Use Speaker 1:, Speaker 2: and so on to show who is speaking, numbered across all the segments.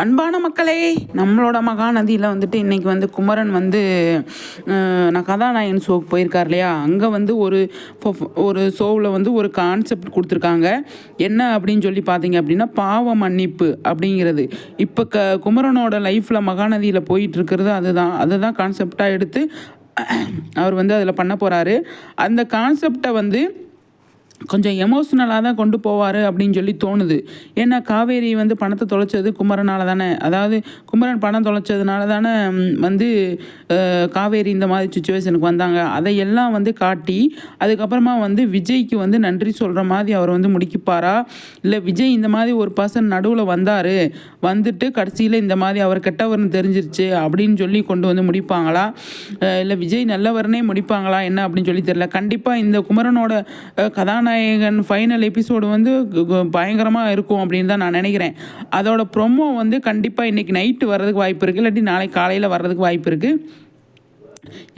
Speaker 1: அன்பான மக்களே, நம்மளோட மகாநதியில் வந்துட்டு இன்றைக்கி வந்து குமரன் வந்து நான் கதாநாயகன் ஷோக்கு போயிருக்கார் இல்லையா, அங்கே வந்து ஒரு ஷோவில் வந்து ஒரு கான்செப்ட் கொடுத்துருக்காங்க. என்ன அப்படின்னு சொல்லி பார்த்தீங்க அப்படின்னா, பாவ மன்னிப்பு அப்படிங்கிறது. இப்போ குமரனோட லைஃப்பில் மகாநதியில் போயிட்டுருக்கிறது அதுதான் கான்செப்டாக எடுத்து அவர் வந்து அதில் பண்ண போகிறாரு. அந்த கான்செப்டை வந்து கொஞ்சம் எமோஷ்னலாக தான் கொண்டு போவார் அப்படின்னு சொல்லி தோணுது. ஏன்னா காவேரி வந்து பணத்தை தொலைச்சது குமரனால் தானே, அதாவது குமரன் பணம் தொலைச்சதுனால தானே வந்து காவேரி இந்த மாதிரி சுச்சுவேஷனுக்கு வந்தாங்க. அதையெல்லாம் வந்து காட்டி அதுக்கப்புறமா வந்து விஜய்க்கு வந்து நன்றி சொல்கிற மாதிரி அவர் வந்து முடிக்கிப்பாரா, இல்லை விஜய் இந்த மாதிரி ஒரு பர்சன் நடுவில் வந்துட்டு கடைசியில் இந்த மாதிரி அவர் கெட்டவர்னு தெரிஞ்சிருச்சு அப்படின்னு சொல்லி கொண்டு வந்து முடிப்பாங்களா, இல்லை விஜய் நல்லவர்னே முடிப்பாங்களா என்ன அப்படின்னு சொல்லி தெரியல. கண்டிப்பாக இந்த குமரனோட கதாநாயகன் ஃபைனல் எபிசோடு வந்து பயங்கரமாக இருக்கும் அப்படின்னு தான் நான் நினைக்கிறேன். அதோட ப்ரொமோ வந்து கண்டிப்பாக இன்றைக்கி நைட்டு வர்றதுக்கு வாய்ப்பு இருக்குது, இல்லாட்டி நாளைக்கு காலையில் வர்றதுக்கு வாய்ப்பு இருக்குது.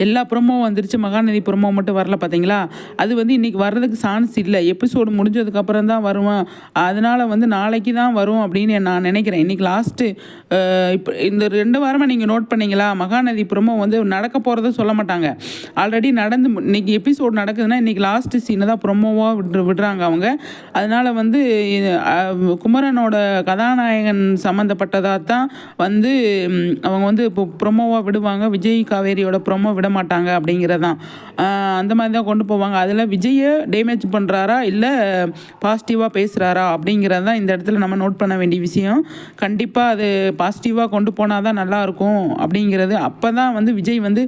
Speaker 1: எல்லா ப்ரொமோவும் வந்துருச்சு, மகாநதி ப்ரொமோ மட்டும் வரல பார்த்தீங்களா. அது வந்து இன்றைக்கி வர்றதுக்கு சான்ஸ் இல்லை, எபிசோடு முடிஞ்சதுக்கப்புறம் தான் வருவான். அதனால் வந்து நாளைக்கு தான் வரும் அப்படின்னு நான் நினைக்கிறேன். இன்றைக்கி லாஸ்ட்டு இப்போ இந்த 2 வாரமாக நீங்கள் நோட் பண்ணிங்களா, மகாநதி ப்ரொமோ வந்து நடக்க போகிறத சொல்ல மாட்டாங்க. ஆல்ரெடி இன்றைக்கி எபிசோடு நடக்குதுன்னா இன்றைக்கி லாஸ்ட்டு சீனை தான் ப்ரொமோவாக விடுறாங்க அவங்க. அதனால் வந்து குமரனோட கதாநாயகன் சம்மந்தப்பட்டதாக தான் வந்து அவங்க வந்து இப்போ ப்ரொமோவாக விடுவாங்க. விஜய் காவேரியோட ப்ரொமோ விட மாட்டாங்க அப்படிங்கிறதான். அந்த மாதிரி தான் கொண்டு போவாங்க. அதில் விஜயை டேமேஜ் பண்ணுறாரா இல்லை பாசிட்டிவாக பேசுகிறாரா அப்படிங்கிறது தான் இந்த இடத்துல நம்ம நோட் பண்ண வேண்டிய விஷயம். கண்டிப்பாக அது பாசிட்டிவாக கொண்டு போனால் தான் நல்லாயிருக்கும் அப்படிங்கிறது. அப்போ தான் வந்து விஜய் வந்து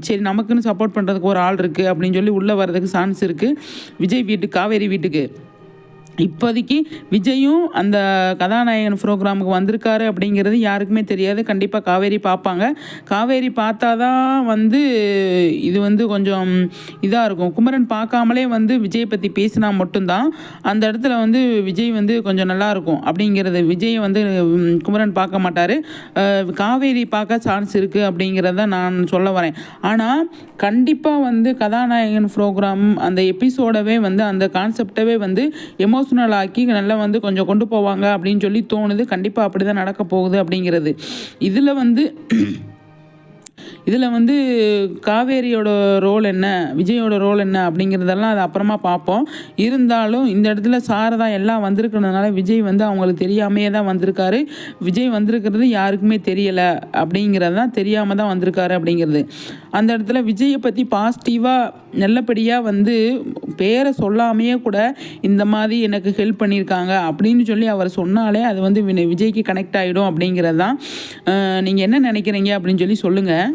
Speaker 1: சரி நமக்குன்னு சப்போர்ட் பண்ணுறதுக்கு ஒரு ஆள் இருக்குது அப்படின்னு சொல்லி உள்ளே வர்றதுக்கு சான்ஸ் இருக்குது. விஜய் வீட்டுக்கு, காவேரி வீட்டுக்கு இப்போதைக்கு விஜயும் அந்த கதாநாயகன் ப்ரோக்ராமுக்கு வந்திருக்காரு அப்படிங்கிறது யாருக்குமே தெரியாது. கண்டிப்பாக காவேரி பார்ப்பாங்க. காவேரி பார்த்தா தான் வந்து இது வந்து கொஞ்சம் இதாக இருக்கும். குமரன் பார்க்காமலே வந்து விஜய் பற்றி பேசினா மட்டும்தான் அந்த இடத்துல வந்து விஜய் வந்து கொஞ்சம் நல்லாயிருக்கும் அப்படிங்கிறது. விஜய் வந்து குமரன் பார்க்க மாட்டார், காவேரி பார்க்க சான்ஸ் இருக்குது அப்படிங்கிறத நான் சொல்ல வரேன். ஆனால் கண்டிப்பாக வந்து கதாநாயகன் ப்ரோக்ராம் அந்த எபிசோடவே வந்து அந்த கான்செப்டவே வந்து எமோஷ்னல் ஆக்கி நல்லா வந்து கொஞ்சம் கொண்டு போவாங்க அப்படின்னு சொல்லி தோணுது. கண்டிப்பாக அப்படி தான் நடக்க போகுது அப்படிங்கிறது. இதில் வந்து காவேரியோட ரோல் என்ன, விஜயோட ரோல் என்ன அப்படிங்கிறதெல்லாம் அது அப்புறமா பார்ப்போம். இருந்தாலும் இந்த இடத்துல சாரதா எல்லாம் வந்திருக்கிறதுனால விஜய் வந்து அவங்களுக்கு தெரியாமையே தான் வந்திருக்காரு. விஜய் வந்திருக்கிறது யாருக்குமே தெரியலை அப்படிங்கிறது தான், தெரியாமல் தான் வந்திருக்காரு அப்படிங்கிறது. அந்த இடத்துல விஜயை பற்றி பாசிட்டிவாக நல்லபடியாக வந்து பேரை சொல்லாமையே கூட இந்த மாதிரி எனக்கு ஹெல்ப் பண்ணியிருக்காங்க அப்படின்னு சொல்லி அவர் சொன்னாலே அது வந்து விஜய்க்கு கனெக்ட் ஆகிடும் அப்படிங்கிறது தான். நீங்கள் என்ன நினைக்கிறீங்க அப்படின்னு சொல்லி சொல்லுங்கள்.